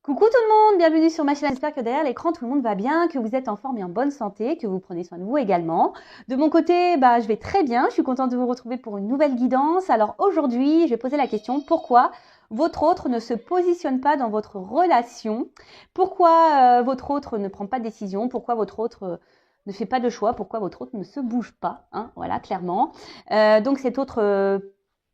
Coucou tout le monde, bienvenue sur ma chaîne. J'espère que derrière l'écran tout le monde va bien, que vous êtes en forme et en bonne santé, que vous prenez soin de vous également. De mon côté, je vais très bien, je suis contente de vous retrouver pour une nouvelle guidance. Alors aujourd'hui, je vais poser la question, pourquoi votre autre ne se positionne pas dans votre relation? Pourquoi votre autre ne prend pas de décision? Pourquoi votre autre ne fait pas de choix? Pourquoi votre autre ne se bouge pas, hein? Voilà, clairement. Donc cet autre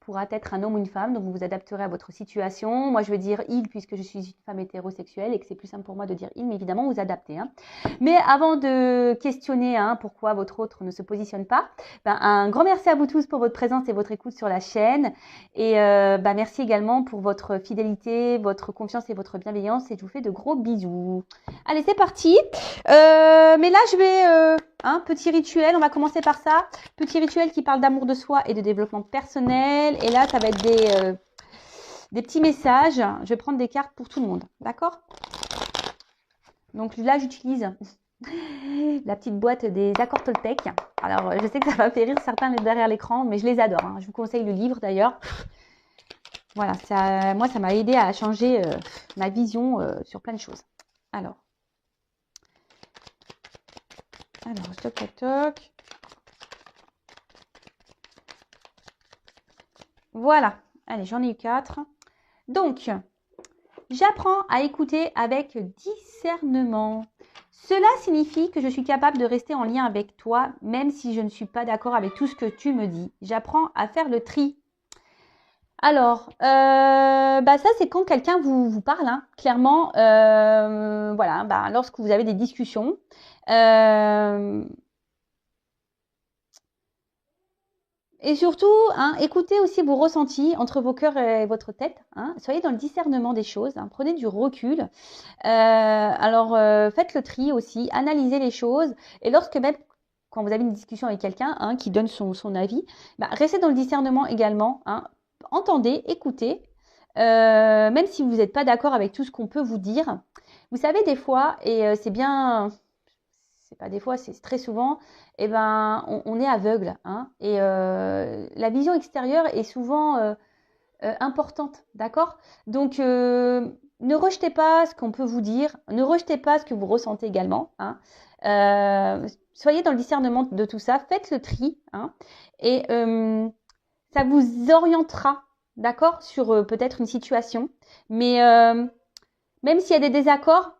pourra être un homme ou une femme, donc vous vous adapterez à votre situation. Moi, je vais dire il, puisque je suis une femme hétérosexuelle et que c'est plus simple pour moi de dire il, mais évidemment, vous adaptez. Hein. Mais avant de questionner pourquoi votre autre ne se positionne pas, un grand merci à vous tous pour votre présence et votre écoute sur la chaîne. Et merci également pour votre fidélité, votre confiance et votre bienveillance. Et je vous fais de gros bisous. Allez, c'est parti. Mais là, je vais... petit rituel, on va commencer par ça. Petit rituel qui parle d'amour de soi et de développement personnel. Et là, ça va être des petits messages. Je vais prendre des cartes pour tout le monde. D'accord? Donc là, j'utilise la petite boîte des accords Toltec. Alors, je sais que ça va faire rire certains derrière l'écran, mais je les adore. Hein. Je vous conseille le livre d'ailleurs. Voilà, moi, ça m'a aidé à changer ma vision sur plein de choses. Alors, toc, toc, toc. Voilà. Allez, j'en ai eu 4. Donc, j'apprends à écouter avec discernement. Cela signifie que je suis capable de rester en lien avec toi, même si je ne suis pas d'accord avec tout ce que tu me dis. J'apprends à faire le tri. Alors, ça c'est quand quelqu'un vous parle, hein, clairement, voilà, lorsque vous avez des discussions. Et surtout, écoutez aussi vos ressentis entre vos cœurs et votre tête. Soyez dans le discernement des choses. Prenez du recul. Faites le tri aussi. Analysez les choses. Et même quand vous avez une discussion avec quelqu'un qui donne son avis, restez dans le discernement également. Entendez, écoutez. Même si vous n'êtes pas d'accord avec tout ce qu'on peut vous dire. Vous savez, des fois, et c'est bien... c'est pas des fois, c'est très souvent, on est aveugle. Et la vision extérieure est souvent importante, d'accord? Donc, ne rejetez pas ce qu'on peut vous dire, ne rejetez pas ce que vous ressentez également. Soyez dans le discernement de tout ça, faites le tri, et ça vous orientera, d'accord, sur peut-être une situation. Mais même s'il y a des désaccords,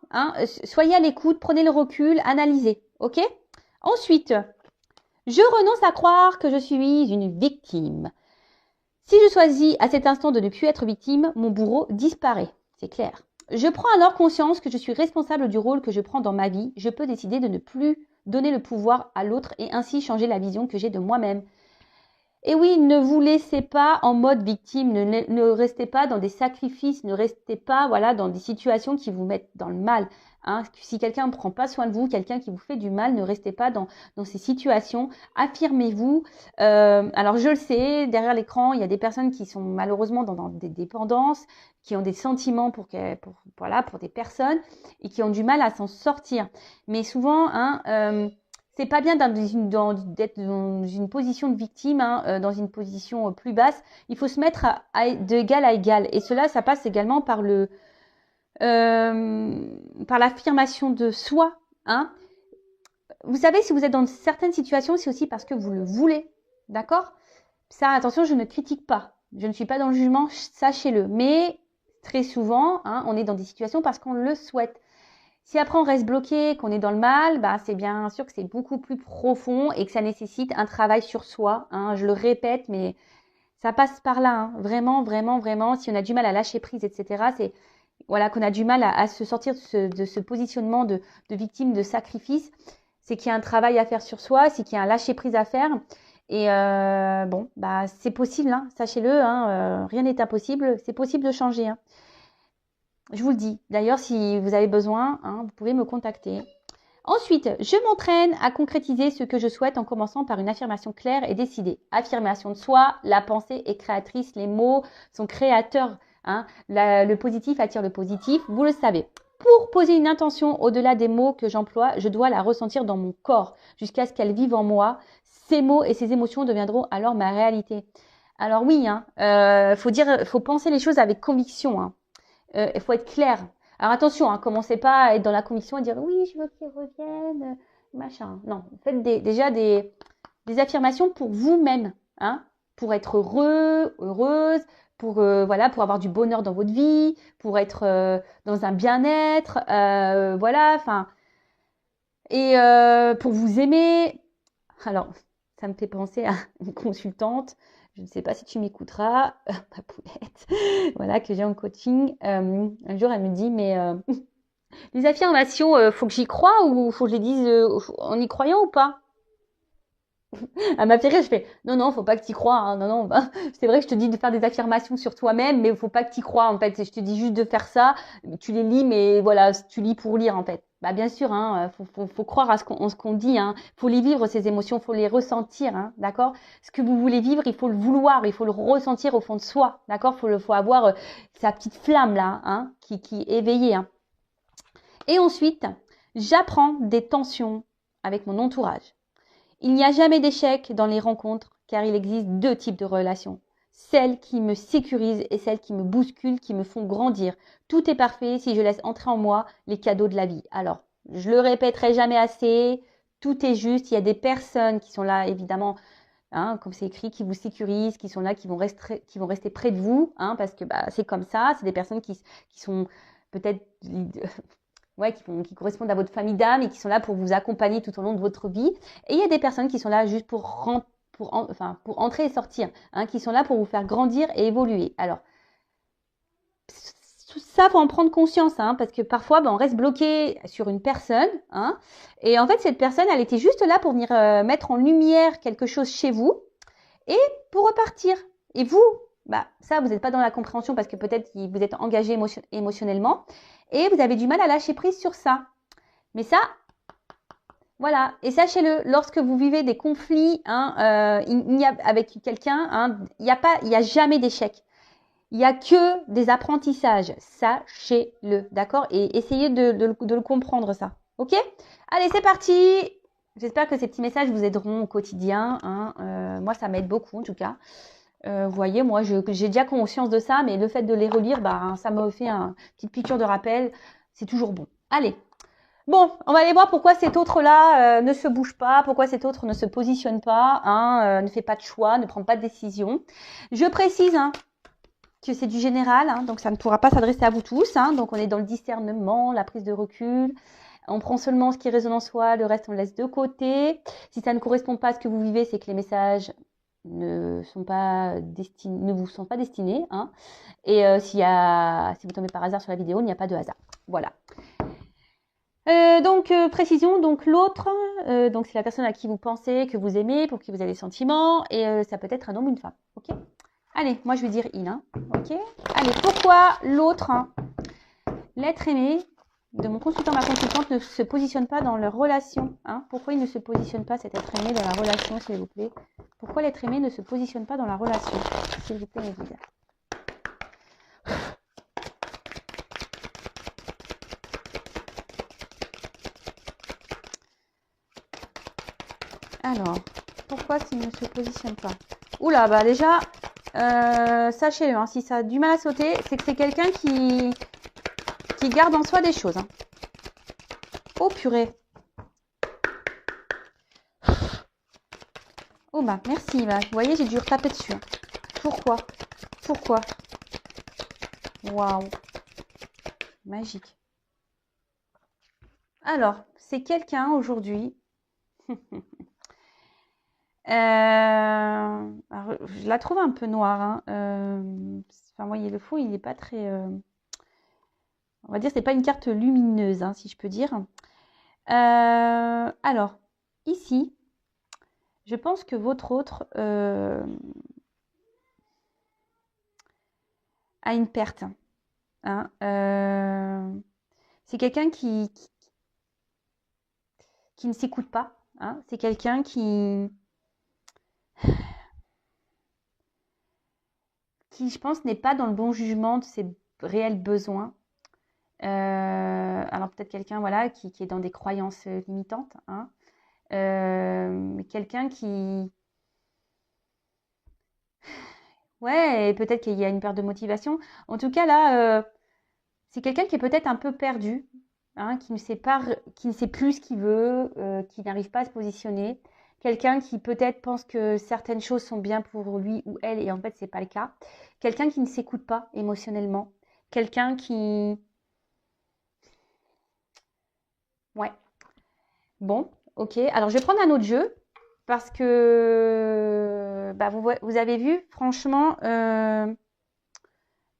soyez à l'écoute, prenez le recul, analysez, ok? Ensuite, je renonce à croire que je suis une victime. Si je choisis à cet instant de ne plus être victime, mon bourreau disparaît, c'est clair. Je prends alors conscience que je suis responsable du rôle que je prends dans ma vie. Je peux décider de ne plus donner le pouvoir à l'autre et ainsi changer la vision que j'ai de moi-même. Et oui, ne vous laissez pas en mode victime, ne restez pas dans des sacrifices, ne restez pas dans des situations qui vous mettent dans le mal. Si quelqu'un ne prend pas soin de vous, quelqu'un qui vous fait du mal, ne restez pas dans ces situations. Affirmez-vous. Alors je le sais, derrière l'écran, il y a des personnes qui sont malheureusement dans des dépendances, qui ont des sentiments pour des personnes et qui ont du mal à s'en sortir. Mais souvent, c'est pas bien d'être dans une position de victime, dans une position plus basse. Il faut se mettre d'égal à égal. Et cela, ça passe également par par l'affirmation de soi. Vous savez, si vous êtes dans certaines situations, c'est aussi parce que vous le voulez. D'accord? Ça, attention, je ne critique pas. Je ne suis pas dans le jugement, sachez-le. Mais très souvent, on est dans des situations parce qu'on le souhaite. Si après on reste bloqué, qu'on est dans le mal, c'est bien sûr que c'est beaucoup plus profond et que ça nécessite un travail sur soi. Je le répète, mais ça passe par là. Vraiment, vraiment, vraiment. Si on a du mal à lâcher prise, etc., c'est qu'on a du mal à se sortir de ce positionnement de victime, de sacrifice. C'est qu'il y a un travail à faire sur soi, c'est qu'il y a un lâcher prise à faire. Et c'est possible, sachez-le. Rien n'est impossible. C'est possible de changer. Je vous le dis. D'ailleurs, si vous avez besoin, vous pouvez me contacter. Ensuite, je m'entraîne à concrétiser ce que je souhaite en commençant par une affirmation claire et décidée. Affirmation de soi, la pensée est créatrice, les mots sont créateurs. Le positif attire le positif, vous le savez. Pour poser une intention au-delà des mots que j'emploie, je dois la ressentir dans mon corps jusqu'à ce qu'elle vive en moi. Ces mots et ces émotions deviendront alors ma réalité. Alors oui, faut penser les choses avec conviction. Il faut être clair. Alors attention, hein, commencez pas à être dans la conviction et dire oui, je veux qu'il revienne, machin. Non, faites déjà des affirmations pour vous-même, hein, pour être heureux, heureuse, pour voilà, pour avoir du bonheur dans votre vie, pour être dans un bien-être, voilà, enfin, et pour vous aimer. Alors, ça me fait penser à une consultante. Je ne sais pas si tu m'écouteras, ma poulette, voilà, que j'ai en coaching. Un jour, elle me dit, mais les affirmations, faut que j'y croie ou faut que je les dise en y croyant ou pas? Elle m'a fait rire, je fais non, non, faut pas que tu y crois, hein, non, non, bah, c'est vrai que je te dis de faire des affirmations sur toi-même, mais faut pas que tu y crois, en fait. Je te dis juste de faire ça, tu les lis, mais voilà, tu lis pour lire, en fait. Bah, bien sûr, hein, faut croire à ce qu'on dit, hein. Faut les vivre, ces émotions, faut les ressentir, hein, d'accord? Ce que vous voulez vivre, il faut le vouloir, il faut le ressentir au fond de soi, d'accord? Faut avoir sa petite flamme, là, hein, qui est éveillée, hein. Et ensuite, j'apprends des tensions avec mon entourage. Il n'y a jamais d'échec dans les rencontres, car il existe deux types de relations. Celles qui me sécurisent et celles qui me bousculent, qui me font grandir. Tout est parfait si je laisse entrer en moi les cadeaux de la vie. Alors, je le répéterai jamais assez, tout est juste. Il y a des personnes qui sont là, évidemment, hein, comme c'est écrit, qui vous sécurisent, qui sont là, qui vont rester près de vous, hein, parce que bah, c'est comme ça. C'est des personnes qui sont peut-être ouais, qui correspondent à votre famille d'âme et qui sont là pour vous accompagner tout au long de votre vie. Et il y a des personnes qui sont là juste pour entrer et sortir, hein, qui sont là pour vous faire grandir et évoluer. Alors, tout ça, faut en prendre conscience, hein, parce que parfois, on reste bloqué sur une personne, hein, et en fait, cette personne, elle était juste là pour venir mettre en lumière quelque chose chez vous et pour repartir. Et vous, bah, ça, vous n'êtes pas dans la compréhension parce que peut-être vous êtes engagé émotionnellement et vous avez du mal à lâcher prise sur ça. Mais ça, voilà. Et sachez-le, lorsque vous vivez des conflits, hein, avec quelqu'un, hein, il n'y a jamais d'échec. Il n'y a que des apprentissages. Sachez-le, d'accord? Et essayez de le comprendre, ça. Ok? Allez, c'est parti. J'espère que ces petits messages vous aideront au quotidien, hein. Moi, ça m'aide beaucoup, en tout cas. Vous voyez, moi, j'ai déjà conscience de ça, mais le fait de les relire, bah, ça me fait une petite piqûre de rappel. C'est toujours bon. Allez. Bon, on va aller voir pourquoi cet autre-là ne se bouge pas, pourquoi cet autre ne se positionne pas, hein, ne fait pas de choix, ne prend pas de décision. Je précise, hein, que c'est du général, hein, donc ça ne pourra pas s'adresser à vous tous, hein, donc on est dans le discernement, la prise de recul. On prend seulement ce qui résonne en soi, le reste on le laisse de côté. Si ça ne correspond pas à ce que vous vivez, c'est que les messages ne vous sont pas destinés, hein. Et si vous tombez par hasard sur la vidéo, il n'y a pas de hasard. Voilà. Précision, donc l'autre, donc c'est la personne à qui vous pensez, que vous aimez, pour qui vous avez des sentiments, et ça peut être un homme ou une femme. Ok? Allez, moi je vais dire il, hein. Ok? Allez, pourquoi l'autre, hein, l'être aimé de mon consultant, ma consultante, ne se positionne pas dans leur relation, hein? Pourquoi il ne se positionne pas, cet être aimé, dans la relation, s'il vous plaît? Pourquoi l'être aimé ne se positionne pas dans la relation, s'il vous plaît, mes guides? Alors, pourquoi il ne se positionne pas? Oula, bah déjà, sachez-le, hein, si ça a du mal à sauter, c'est que c'est quelqu'un qui garde en soi des choses, hein. Oh purée. Oh bah merci, bah, vous voyez, j'ai dû retaper dessus, hein. Pourquoi? Waouh. Magique. Alors, c'est quelqu'un aujourd'hui. Alors, je la trouve un peu noire, hein. Enfin, vous voyez, le fond, il n'est pas très... on va dire, c'est pas une carte lumineuse, hein, si je peux dire. Alors, ici, je pense que votre autre a une perte, hein. C'est quelqu'un qui ne s'écoute pas, hein. C'est quelqu'un qui, je pense, n'est pas dans le bon jugement de ses réels besoins. Alors peut-être quelqu'un, voilà, qui est dans des croyances limitantes, hein. Quelqu'un qui... Ouais, et peut-être qu'il y a une perte de motivation. En tout cas, là, C'est quelqu'un qui est peut-être un peu perdu, hein, qui ne sait pas, qui ne sait plus ce qu'il veut, qui n'arrive pas à se positionner. Quelqu'un qui peut-être pense que certaines choses sont bien pour lui ou elle et en fait c'est pas le cas. Quelqu'un qui ne s'écoute pas émotionnellement. Quelqu'un qui... Ouais. Bon, ok. Alors je vais prendre un autre jeu parce que bah, vous avez vu, franchement,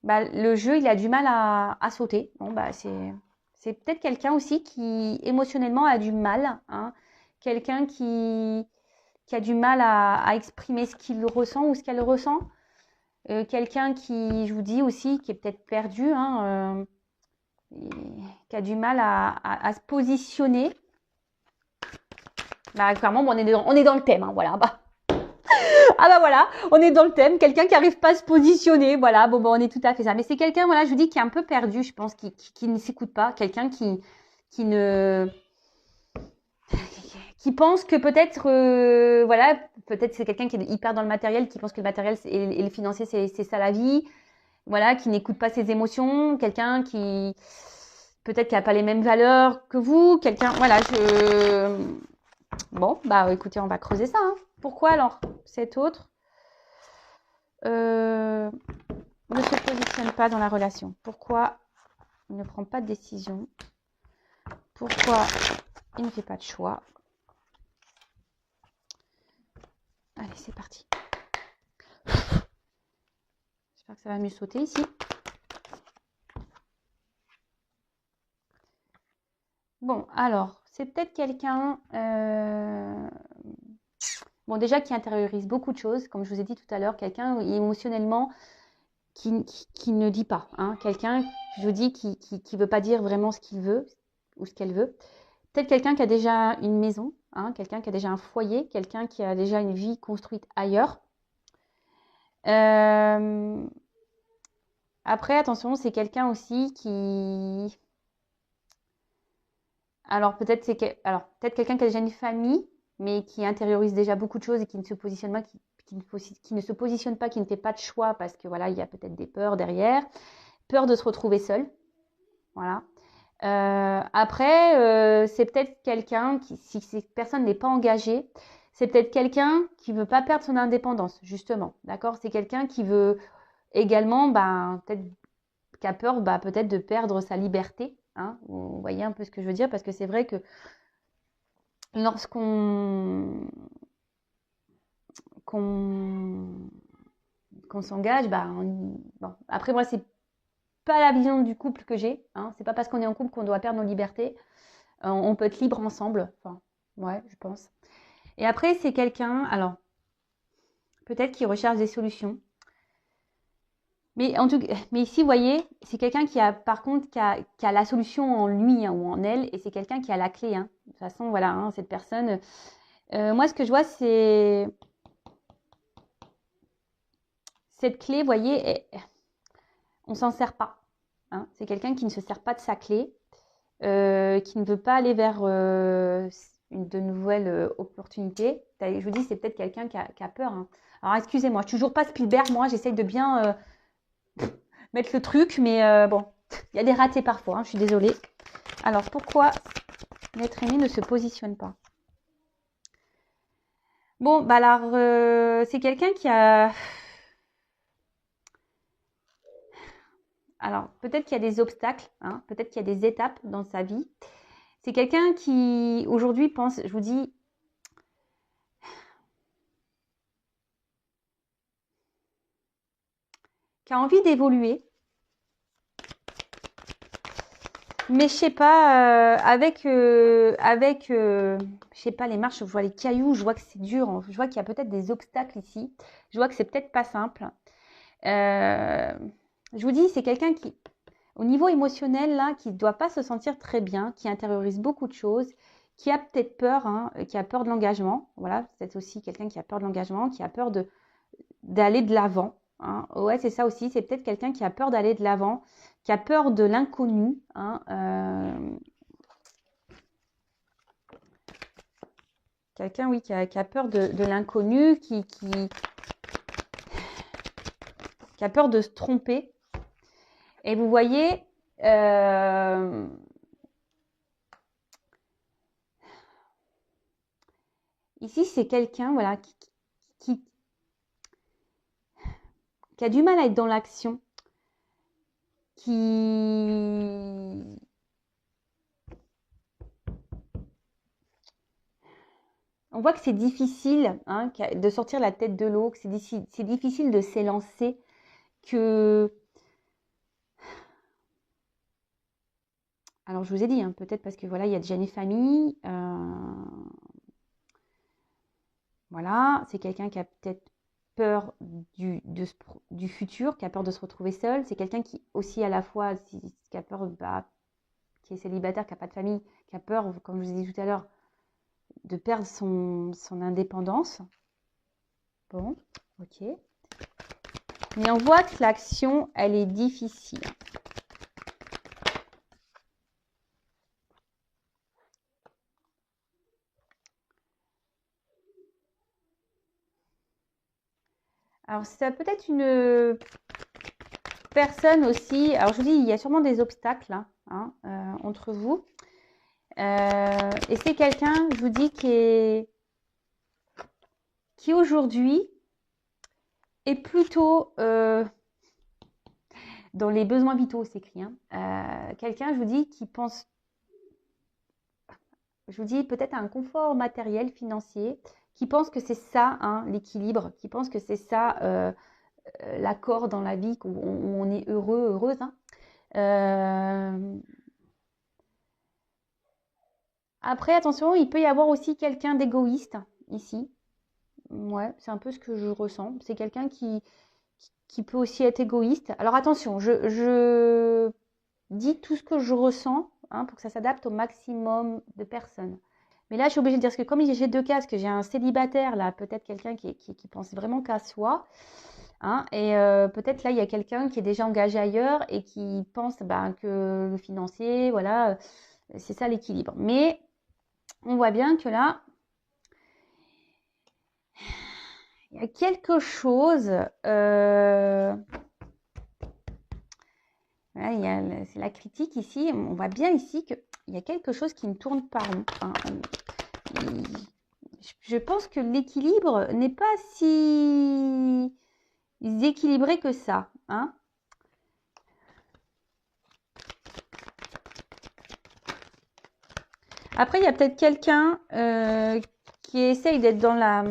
bah, le jeu il a du mal à sauter. Bon, bah, c'est peut-être quelqu'un aussi qui émotionnellement a du mal, hein. Quelqu'un qui a du mal à exprimer ce qu'il ressent ou ce qu'elle ressent. Quelqu'un qui, je vous dis aussi, qui est peut-être perdu, hein, qui a du mal à se positionner. Bah, clairement, bon, on est dans le thème, hein, voilà. Bah. Ah bah voilà, on est dans le thème. Quelqu'un qui n'arrive pas à se positionner, voilà. Bon, on est tout à fait ça. Mais c'est quelqu'un, voilà, je vous dis, qui est un peu perdu, je pense, qui ne s'écoute pas. Quelqu'un qui ne... qui pense que peut-être, voilà, peut-être c'est quelqu'un qui est hyper dans le matériel, qui pense que le matériel et le financier, c'est ça la vie. Voilà, qui n'écoute pas ses émotions. Quelqu'un qui, peut-être, qui n'a pas les mêmes valeurs que vous. Quelqu'un, voilà, Bon, bah écoutez, on va creuser ça, hein. Pourquoi alors cet autre ne se positionne pas dans la relation? Pourquoi il ne prend pas de décision? Pourquoi il ne fait pas de choix? Allez, c'est parti. J'espère que ça va mieux sauter ici. Bon, alors, c'est peut-être quelqu'un... Bon, déjà qui intériorise beaucoup de choses, comme je vous ai dit tout à l'heure, quelqu'un émotionnellement qui ne dit pas, hein. Quelqu'un, je vous dis, qui veut pas dire vraiment ce qu'il veut ou ce qu'elle veut. Peut-être quelqu'un qui a déjà une maison, hein, quelqu'un qui a déjà un foyer, quelqu'un qui a déjà une vie construite ailleurs. Après, attention, c'est quelqu'un aussi qui... Alors peut-être peut-être quelqu'un qui a déjà une famille, mais qui intériorise déjà beaucoup de choses et qui ne se positionne pas, qui ne se positionne pas, qui ne fait pas de choix parce que voilà, il y a peut-être des peurs derrière, peur de se retrouver seul, voilà. Après, c'est peut-être quelqu'un qui, si cette personne n'est pas engagée, c'est peut-être quelqu'un qui veut pas perdre son indépendance, justement, d'accord? C'est quelqu'un qui veut également, peut-être, qui a peur, peut-être de perdre sa liberté, hein? Vous voyez un peu ce que je veux dire, parce que c'est vrai que lorsqu'on qu'on s'engage, bon. Après moi c'est pas la vision du couple que j'ai, hein. C'est pas parce qu'on est en couple qu'on doit perdre nos libertés. On peut être libre ensemble, enfin, ouais, je pense. Et après c'est quelqu'un, alors peut-être qui recherche des solutions. Mais en tout cas, mais ici, vous voyez, c'est quelqu'un qui a, par contre, qui a la solution en lui, hein, ou en elle, et c'est quelqu'un qui a la clé, hein. De toute façon, voilà, hein, cette personne. Moi, ce que je vois, c'est cette clé, vous voyez, on s'en sert pas, hein. C'est quelqu'un qui ne se sert pas de sa clé, qui ne veut pas aller vers de nouvelles opportunités. Je vous dis, c'est peut-être quelqu'un qui a peur, hein. Alors, excusez-moi, je suis toujours pas Spielberg, moi, j'essaye de bien mettre le truc, mais bon, il y a des ratés parfois, hein, je suis désolée. Alors, pourquoi l'être aimé ne se positionne pas? Bon, alors, c'est quelqu'un qui a... Alors, peut-être qu'il y a des obstacles, hein, peut-être qu'il y a des étapes dans sa vie. C'est quelqu'un qui, aujourd'hui, pense, je vous dis, qui a envie d'évoluer. Mais je sais pas, je sais pas, les marches, je vois les cailloux, je vois que c'est dur, hein. Je vois qu'il y a peut-être des obstacles ici. Je vois que c'est peut-être pas simple. Je vous dis, c'est quelqu'un qui, au niveau émotionnel, là, qui ne doit pas se sentir très bien, qui intériorise beaucoup de choses, qui a peut-être peur, hein, qui a peur de l'engagement. Voilà, c'est aussi quelqu'un qui a peur de l'engagement, qui a peur d'aller de l'avant, hein. Ouais, c'est ça aussi, c'est peut-être quelqu'un qui a peur d'aller de l'avant, qui a peur de l'inconnu, hein, quelqu'un, oui, qui a peur de l'inconnu, qui a peur de se tromper. Et vous voyez, Euh, Ici, c'est quelqu'un voilà, qui, qui a du mal à être dans l'action, qui... On voit que c'est difficile hein, de sortir la tête de l'eau, que c'est difficile de s'élancer, que... Alors, je vous ai dit, hein, peut-être parce que voilà, il y a déjà une famille. Voilà, c'est quelqu'un qui a peut-être peur du futur, qui a peur de se retrouver seul. C'est quelqu'un qui aussi à la fois, qui a peur, qui est célibataire, qui n'a pas de famille, qui a peur, comme je vous ai dit tout à l'heure, de perdre son indépendance. Bon, ok. Mais on voit que l'action, elle est difficile. Alors, ça peut être une personne aussi. Alors, je vous dis, il y a sûrement des obstacles hein, entre vous. Et c'est quelqu'un, je vous dis, qui aujourd'hui est plutôt dans les besoins vitaux, c'est écrit. Hein. Quelqu'un, je vous dis, qui pense, je vous dis, peut-être à un confort matériel, financier, qui pense que c'est ça, hein, l'équilibre, qui pense que c'est ça, l'accord dans la vie, où on est heureux, heureuse. Hein. Après, attention, il peut y avoir aussi quelqu'un d'égoïste ici. Ouais, c'est un peu ce que je ressens. C'est quelqu'un qui peut aussi être égoïste. Alors attention, je dis tout ce que je ressens hein, pour que ça s'adapte au maximum de personnes. Mais là, je suis obligée de dire, parce que comme j'ai deux cas, parce que j'ai un célibataire, là, peut-être quelqu'un qui pense vraiment qu'à soi, hein, et peut-être là, il y a quelqu'un qui est déjà engagé ailleurs et qui pense ben, que le financier, voilà, c'est ça l'équilibre. Mais on voit bien que là, il y a quelque chose... Voilà, c'est la critique ici. On voit bien ici qu'il y a quelque chose qui ne tourne pas rond. Hein. Je pense que l'équilibre n'est pas si équilibré que ça. Hein. Après, il y a peut-être quelqu'un qui essaye d'être dans la...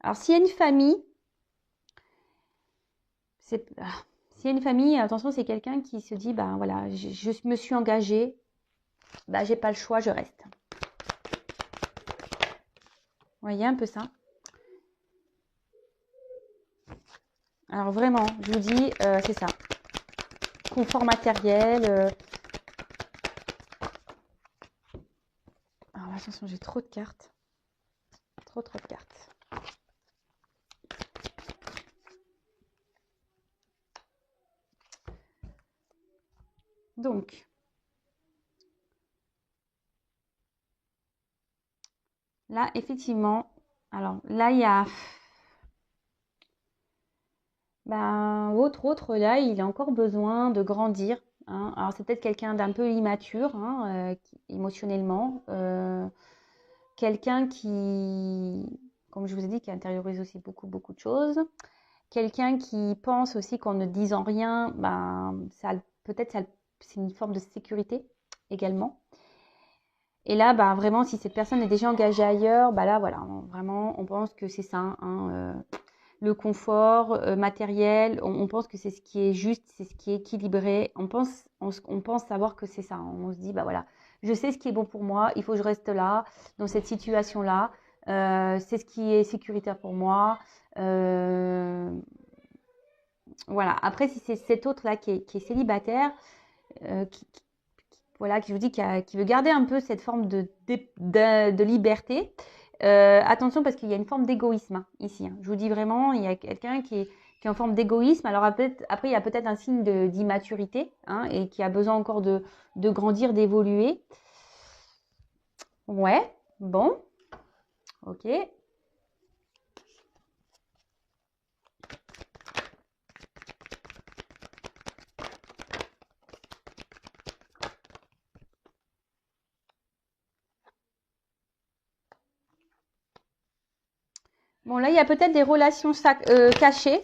Alors, s'il y a une famille, s'il y a une famille, attention, c'est quelqu'un qui se dit, ben voilà, je me suis engagée, ben, j'ai pas le choix, je reste. Vous voyez un peu ça. Alors vraiment, je vous dis, c'est ça. Confort matériel. Alors attention, j'ai trop de cartes. Trop de cartes. Donc, là, effectivement, alors là, il y a... Ben, autre, là, il a encore besoin de grandir. Hein. Alors, c'est peut-être quelqu'un d'un peu immature, hein, émotionnellement. Quelqu'un qui, comme je vous ai dit, qui intériorise aussi beaucoup de choses. Quelqu'un qui pense aussi qu'en ne disant rien, ben, peut-être c'est une forme de sécurité également. Et là, bah, vraiment, si cette personne est déjà engagée ailleurs, bah là, voilà, vraiment, on pense que c'est ça, hein, le confort matériel, on pense que c'est ce qui est juste, c'est ce qui est équilibré. On pense savoir que c'est ça. On se dit, bah voilà, je sais ce qui est bon pour moi, il faut que je reste là, dans cette situation-là. C'est ce qui est sécuritaire pour moi. Voilà. Après, si c'est cet autre-là qui est célibataire, voilà, qui vous dit qui veut garder un peu cette forme de liberté. Attention parce qu'il y a une forme d'égoïsme hein, ici. Hein. Je vous dis vraiment, il y a quelqu'un qui est en forme d'égoïsme. Alors après, il y a peut-être un signe d'immaturité hein, et qui a besoin encore de grandir, d'évoluer. Ouais, bon, ok. Bon, là, il y a peut-être des relations cachées.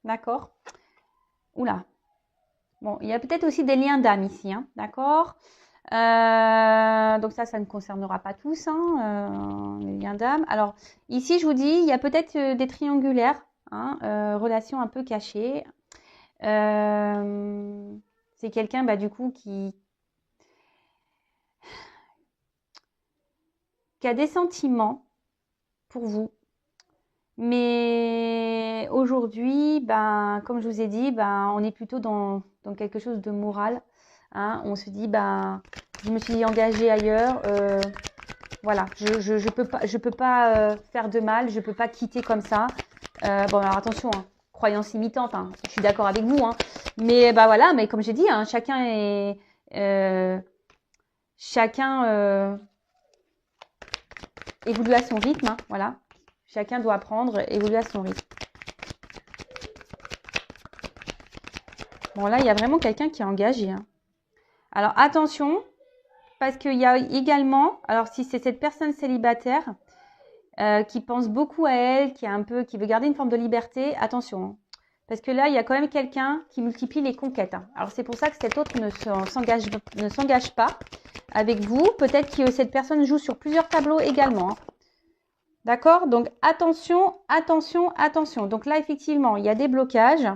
D'accord. Oula. Bon, il y a peut-être aussi des liens d'âme ici. Hein, d'accord. Donc ça ne concernera pas tous, hein, les liens d'âme. Alors, ici, je vous dis, il y a peut-être des triangulaires, hein, relations un peu cachées. C'est quelqu'un, bah, du coup, qui a des sentiments pour vous. Mais aujourd'hui, ben, comme je vous ai dit, ben, on est plutôt dans quelque chose de moral. Hein. On se dit, ben, je me suis engagée ailleurs. Voilà, je peux pas faire de mal, je peux pas quitter comme ça. Bon, alors attention, hein, croyance limitante. Hein, je suis d'accord avec vous, hein, mais bah voilà, mais comme j'ai dit, hein, chacun est évolue à son rythme. Hein, voilà, chacun doit apprendre, évoluer à son rythme. Bon là, il y a vraiment quelqu'un qui est engagé. Hein. Alors attention, parce qu'il y a également, alors si c'est cette personne célibataire. Qui pense beaucoup à elle, qui veut garder une forme de liberté, attention. Hein. Parce que là, il y a quand même quelqu'un qui multiplie les conquêtes. Hein. Alors c'est pour ça que cet autre ne s'engage pas avec vous. Peut-être que cette personne joue sur plusieurs tableaux également. Hein. D'accord? Donc attention, attention, attention. Donc là, effectivement, il y a des blocages.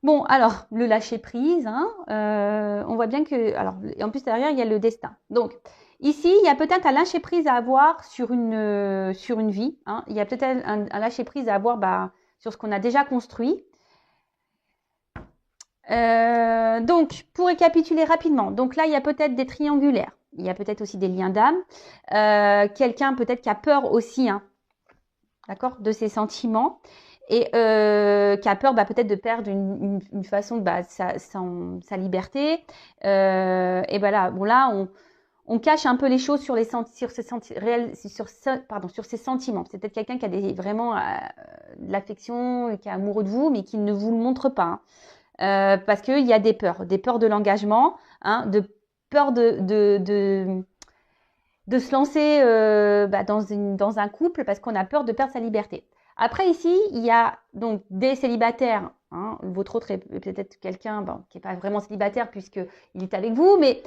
Bon, alors, le lâcher prise, hein, on voit bien que... Alors, en plus, derrière, il y a le destin. Donc, ici, il y a peut-être un lâcher prise à avoir sur une vie. Hein. Il y a peut-être un lâcher prise à avoir sur ce qu'on a déjà construit. Donc, pour récapituler rapidement, donc là, il y a peut-être des triangulaires. Il y a peut-être aussi des liens d'âme. Quelqu'un peut-être qui a peur aussi, hein, d'accord, de ses sentiments. Et qui a peur peut-être de perdre une façon de sa liberté. Et voilà, bon là, on cache un peu les choses sur ses sentiments. C'est peut-être quelqu'un qui a vraiment de l'affection, qui est amoureux de vous, mais qui ne vous le montre pas. Hein. Parce qu'il y a des peurs de l'engagement, hein, de peur de se lancer dans un couple parce qu'on a peur de perdre sa liberté. Après ici, il y a donc des célibataires. Hein, votre autre est peut-être quelqu'un qui n'est pas vraiment célibataire puisqu'il est avec vous. Mais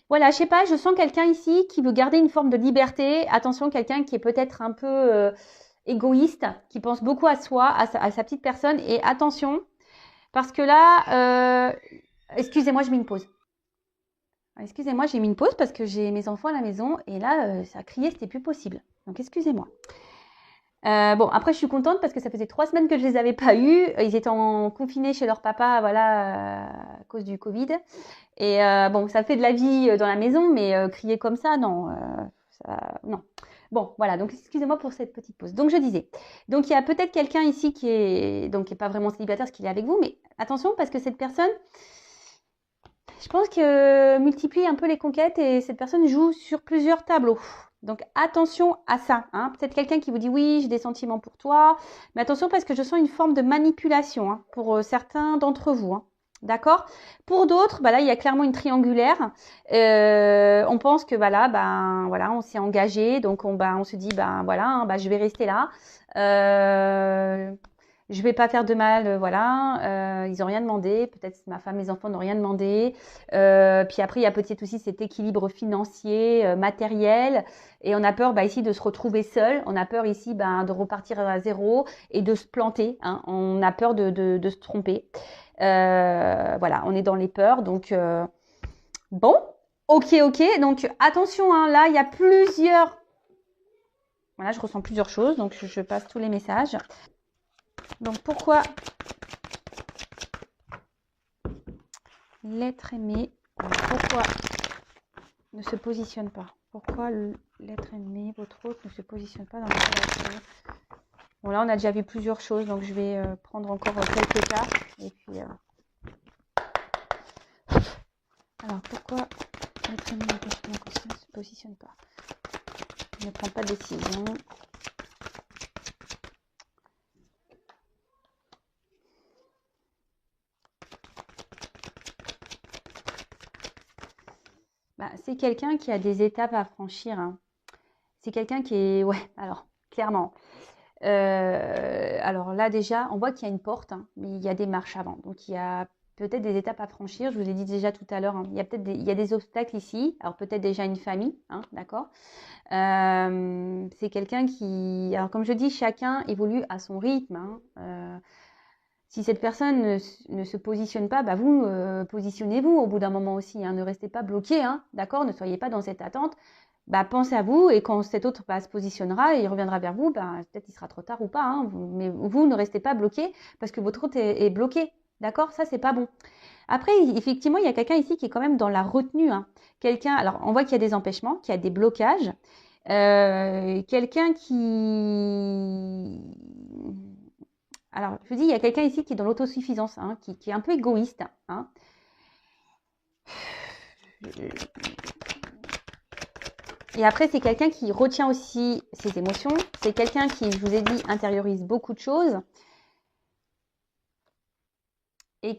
voilà, je sais pas, je sens quelqu'un ici qui veut garder une forme de liberté. Attention, quelqu'un qui est peut-être un peu égoïste, qui pense beaucoup à soi, à sa petite personne. Et attention, parce que là, excusez-moi, je mets une pause. Excusez-moi, j'ai mis une pause parce que j'ai mes enfants à la maison et là, ça criait, c'était plus possible. Donc, excusez-moi. Bon, après, je suis contente parce que ça faisait 3 semaines que je les avais pas eus. Ils étaient confinés chez leur papa, voilà, à cause du Covid. Et bon, ça fait de la vie dans la maison, mais crier comme ça, non. Non. Bon, voilà, donc excusez-moi pour cette petite pause. Donc, je disais, donc il y a peut-être quelqu'un ici qui est pas vraiment célibataire, parce qu'il est avec vous, mais attention parce que cette personne... Je pense que multiplie un peu les conquêtes et cette personne joue sur plusieurs tableaux. Donc attention à ça. Hein. Peut-être quelqu'un qui vous dit oui, j'ai des sentiments pour toi. Mais attention parce que je sens une forme de manipulation pour certains d'entre vous. Hein. D'accord. Pour d'autres, là, il y a clairement une triangulaire. On pense que voilà, on s'est engagé. Donc on se dit, je vais rester là. Je vais pas faire de mal, voilà. Ils ont rien demandé. Peut-être ma femme, mes enfants n'ont rien demandé. Puis après, il y a peut-être aussi cet équilibre financier, matériel. Et on a peur ici de se retrouver seul. On a peur ici de repartir à zéro et de se planter. Hein. On a peur de se tromper. Voilà, on est dans les peurs. Donc, bon, ok. Donc, attention, hein, là, il y a plusieurs... Voilà, je ressens plusieurs choses. Donc, je passe tous les messages. Donc, pourquoi l'être aimé, pourquoi ne se positionne pas? Pourquoi l'être aimé, votre autre, ne se positionne pas dans la relation? Bon, là, on a déjà vu plusieurs choses, donc je vais prendre encore quelques cartes. Et puis, alors, pourquoi l'être aimé, ne se positionne pas? Il ne prend pas de décision. C'est quelqu'un qui a des étapes à franchir. Hein. C'est quelqu'un qui est... Ouais, alors, clairement. Alors là déjà, on voit qu'il y a une porte, hein, mais il y a des marches avant. Donc il y a peut-être des étapes à franchir. Je vous ai dit déjà tout à l'heure, hein, il y a peut-être il y a des obstacles ici. Alors peut-être déjà une famille, hein, d'accord. C'est quelqu'un qui, alors comme je dis, chacun évolue à son rythme. Hein. Si cette personne ne se positionne pas, bah vous positionnez-vous au bout d'un moment aussi. Hein. Ne restez pas bloqué, hein, d'accord. Ne soyez pas dans cette attente. Bah, pensez à vous et quand cet autre se positionnera et il reviendra vers vous, bah, peut-être il sera trop tard ou pas. Hein, mais vous ne restez pas bloqué parce que votre autre est bloqué, d'accord. Ça, c'est pas bon. Après, effectivement, il y a quelqu'un ici qui est quand même dans la retenue. Hein. Quelqu'un, alors on voit qu'il y a des empêchements, qu'il y a des blocages. Quelqu'un qui... Alors, je vous dis, il y a quelqu'un ici qui est dans l'autosuffisance, hein, qui est un peu égoïste. Hein. Et après, c'est quelqu'un qui retient aussi ses émotions. C'est quelqu'un qui, je vous ai dit, intériorise beaucoup de choses. Et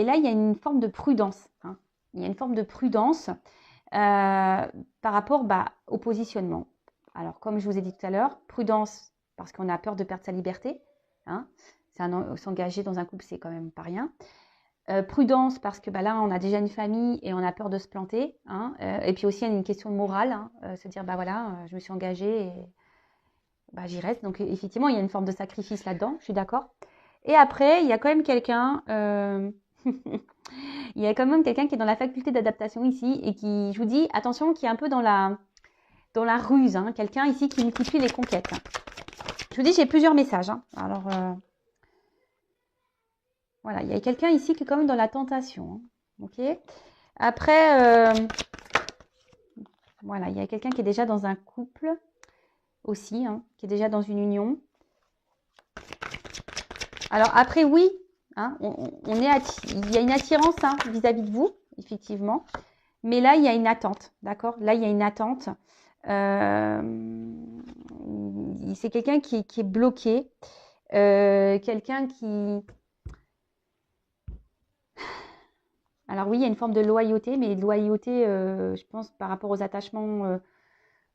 là, il y a une forme de prudence. Hein. Il y a une forme de prudence par rapport au positionnement. Alors, comme je vous ai dit tout à l'heure, prudence parce qu'on a peur de perdre sa liberté. Hein. S'engager dans un couple, c'est quand même pas rien. Prudence parce que là, on a déjà une famille et on a peur de se planter. Hein. Et puis aussi, il y a une question de morale. Hein. Se dire, voilà, je me suis engagée et j'y reste. Donc, effectivement, il y a une forme de sacrifice là-dedans. Je suis d'accord. Et après, il y a quand même quelqu'un... il y a quand même quelqu'un qui est dans la faculté d'adaptation ici et qui, je vous dis, attention, qui est un peu dans la ruse. Hein. Quelqu'un ici qui multiplie les conquêtes. Je vous dis, j'ai plusieurs messages. Hein. Alors, voilà, il y a quelqu'un ici qui est quand même dans la tentation. Hein. Ok. Après, voilà, il y a quelqu'un qui est déjà dans un couple aussi, hein, qui est déjà dans une union. Alors après, oui, hein, il y a une attirance vis-à-vis de vous, effectivement. Mais là, il y a une attente, d'accord? Là, il y a une attente. C'est quelqu'un qui est bloqué. Quelqu'un qui... Alors oui, il y a une forme de loyauté, mais loyauté, je pense, par rapport aux attachements...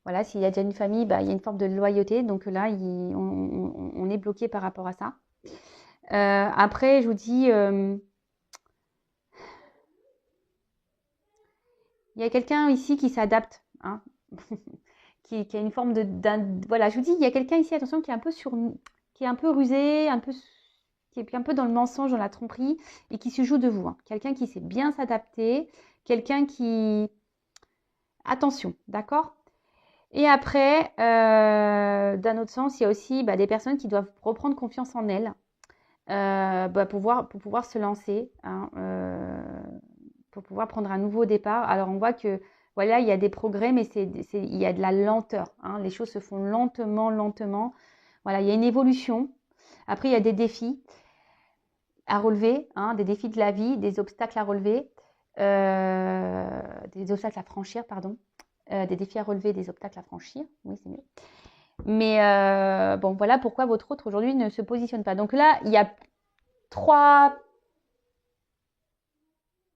voilà, s'il y a déjà une famille, il y a une forme de loyauté. Donc là, on est bloqué par rapport à ça. Après, je vous dis... il y a quelqu'un ici qui s'adapte, hein, qui a une forme voilà, je vous dis, il y a quelqu'un ici, attention, qui est un peu qui est un peu rusé, qui est un peu dans le mensonge, dans la tromperie, et qui se joue de vous. Hein. Quelqu'un qui sait bien s'adapter, quelqu'un qui... Attention, d'accord? Et après, d'un autre sens, il y a aussi des personnes qui doivent reprendre confiance en elles pour pouvoir se lancer, hein, pour pouvoir prendre un nouveau départ. Alors, on voit que, voilà, il y a des progrès, mais il y a de la lenteur. Hein. Les choses se font lentement, lentement. Voilà, il y a une évolution. Après, il y a des défis à relever, hein, des défis de la vie, des obstacles à relever, des obstacles à franchir, pardon. Des défis à relever, des obstacles à franchir. Oui, c'est mieux. Mais bon, voilà pourquoi votre autre aujourd'hui ne se positionne pas. Donc là, il y a 3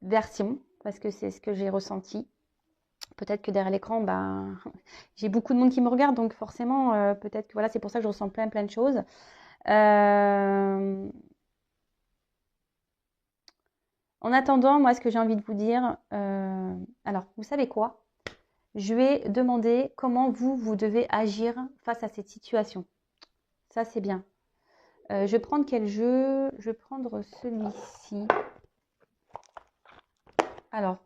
versions, parce que c'est ce que j'ai ressenti. Peut-être que derrière l'écran, j'ai beaucoup de monde qui me regarde, donc forcément, peut-être que voilà, c'est pour ça que je ressens plein de choses. En attendant, moi, ce que j'ai envie de vous dire, alors, vous savez quoi? Je vais demander comment vous devez agir face à cette situation. Ça, c'est bien. Je vais prendre quel jeu? Je vais prendre celui-ci. Alors,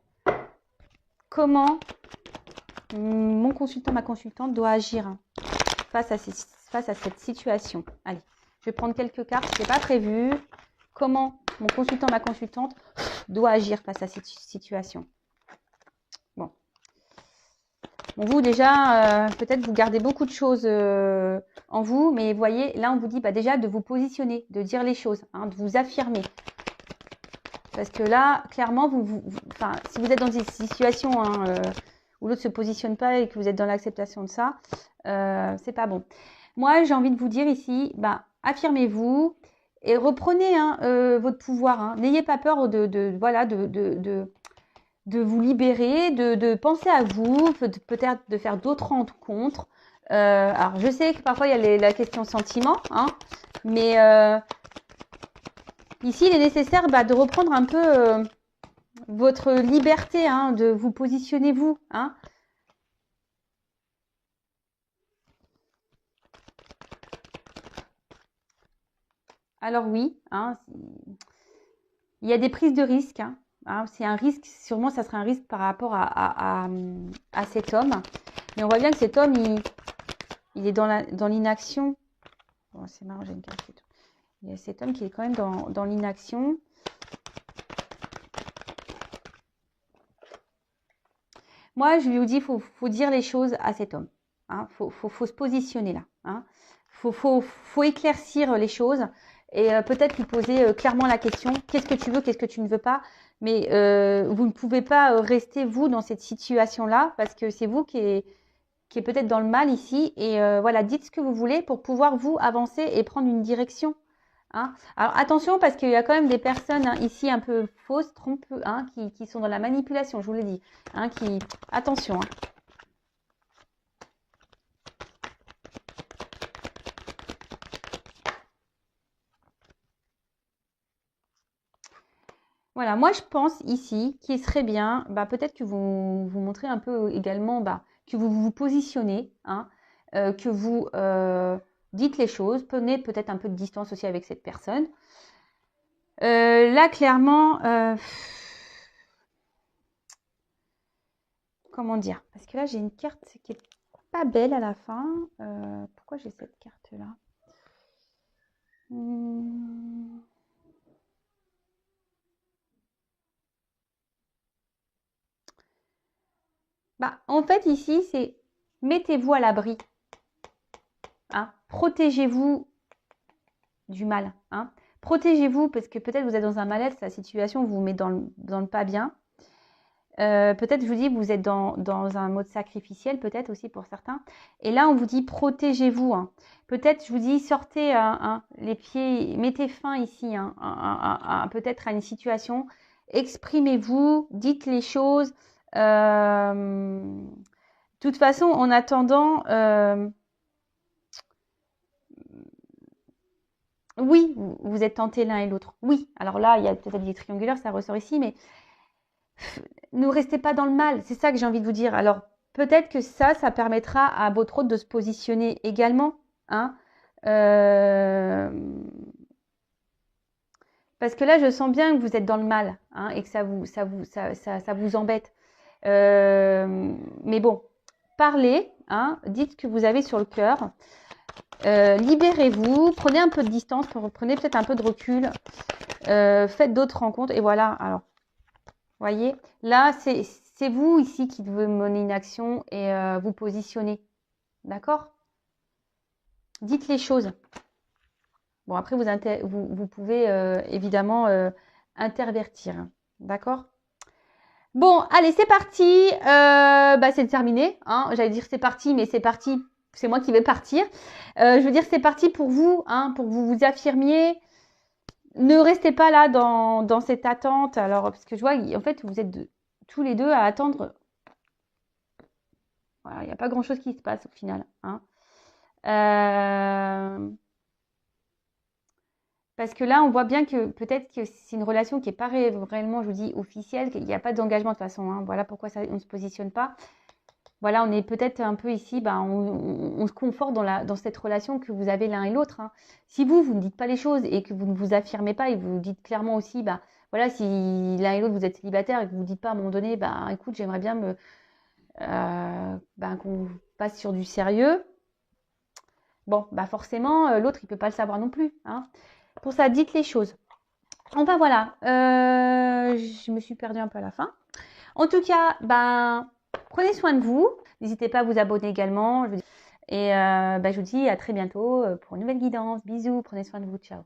comment mon consultant, ma consultante doit agir face à cette situation? Allez, je vais prendre quelques cartes, ce n'est pas prévu. Comment mon consultant, ma consultante doit agir face à cette situation? Bon, vous déjà, peut-être vous gardez beaucoup de choses en vous, mais vous voyez, là on vous dit déjà de vous positionner, de dire les choses, hein, de vous affirmer. Parce que là, clairement, si vous êtes dans une situation où l'autre ne se positionne pas et que vous êtes dans l'acceptation de ça, c'est pas bon. Moi, j'ai envie de vous dire ici, affirmez-vous et reprenez votre pouvoir. Hein. N'ayez pas peur de vous libérer, de penser à vous, peut-être de faire d'autres rencontres. Alors, je sais que parfois, il y a la question sentiment, hein, mais ici, il est nécessaire de reprendre un peu votre liberté, hein, de vous positionner vous. Hein. Alors oui, hein, il y a des prises de risques. Hein. Hein, c'est un risque, sûrement ça serait un risque par rapport à cet homme. Mais on voit bien que cet homme, il est dans l'inaction. Bon, c'est marrant, j'ai une carte et tout. Il y a cet homme qui est quand même dans l'inaction. Moi, je lui dis, il faut dire les choses à cet homme. Hein. Faut se positionner là. Hein. Faut éclaircir les choses et peut-être lui poser clairement la question, qu'est-ce que tu veux, qu'est-ce que tu ne veux pas. Mais vous ne pouvez pas rester, vous, dans cette situation-là parce que c'est vous qui est peut-être dans le mal ici. Et voilà, dites ce que vous voulez pour pouvoir, vous, avancer et prendre une direction. Hein. Alors attention parce qu'il y a quand même des personnes hein, ici un peu fausses, trompeuses, hein, qui sont dans la manipulation, je vous l'ai dit. Hein, attention. Hein. Voilà, moi je pense ici qu'il serait bien, peut-être que vous montrez un peu également que vous vous positionnez, hein, que vous dites les choses, prenez peut-être un peu de distance aussi avec cette personne. Là, clairement, comment dire? Parce que là, j'ai une carte qui est pas belle à la fin. Pourquoi j'ai cette carte-là? En fait, ici, c'est mettez-vous à l'abri. Hein, protégez-vous du mal. Hein. Protégez-vous parce que peut-être vous êtes dans un mal-être, la situation vous met dans le pas bien. Peut-être, je vous dis, vous êtes dans un mode sacrificiel, peut-être aussi pour certains. Et là, on vous dit protégez-vous. Hein. Peut-être, je vous dis, sortez les pieds, mettez fin ici, peut-être à une situation. Exprimez-vous, dites les choses. De toute façon, en attendant, oui, vous êtes tentés l'un et l'autre. Oui, alors là, il y a peut-être des triangulaires, ça ressort ici, mais ne restez pas dans le mal. C'est ça que j'ai envie de vous dire. Alors, peut-être que ça permettra à votre hôte de se positionner également. Hein. Parce que là, je sens bien que vous êtes dans le mal hein, et que ça vous embête. Mais bon, parlez, hein, dites ce que vous avez sur le cœur. Libérez-vous, prenez un peu de distance, prenez peut-être un peu de recul, faites d'autres rencontres et voilà. Alors, voyez, là, c'est vous ici qui devez mener une action et vous positionner. D'accord? Dites les choses. Bon, après, vous pouvez évidemment intervertir. D'accord? Bon, allez, c'est parti. C'est terminé. Hein. J'allais dire c'est parti, mais c'est parti. C'est moi qui vais partir. Je veux dire, c'est parti pour vous, hein, pour que vous vous affirmiez. Ne restez pas là dans cette attente. Alors, parce que je vois, en fait, vous êtes tous les deux à attendre. Voilà, il n'y a pas grand-chose qui se passe au final. Hein. Parce que là, on voit bien que peut-être que c'est une relation qui n'est pas réellement, je vous dis, officielle, qu'il n'y a pas d'engagement de toute façon. Hein. Voilà pourquoi on ne se positionne pas. Voilà, on est peut-être un peu ici, on se conforte dans cette relation que vous avez l'un et l'autre. Hein. Si vous ne dites pas les choses et que vous ne vous affirmez pas et que vous dites clairement aussi, voilà, si l'un et l'autre vous êtes célibataire et que vous ne dites pas à un moment donné, écoute, j'aimerais bien qu'on passe sur du sérieux. Bon, forcément, l'autre, il ne peut pas le savoir non plus. Hein. Pour ça, dites les choses. Enfin, voilà. Je me suis perdue un peu à la fin. En tout cas, prenez soin de vous. N'hésitez pas à vous abonner également. Et je vous dis à très bientôt pour une nouvelle guidance. Bisous, prenez soin de vous. Ciao.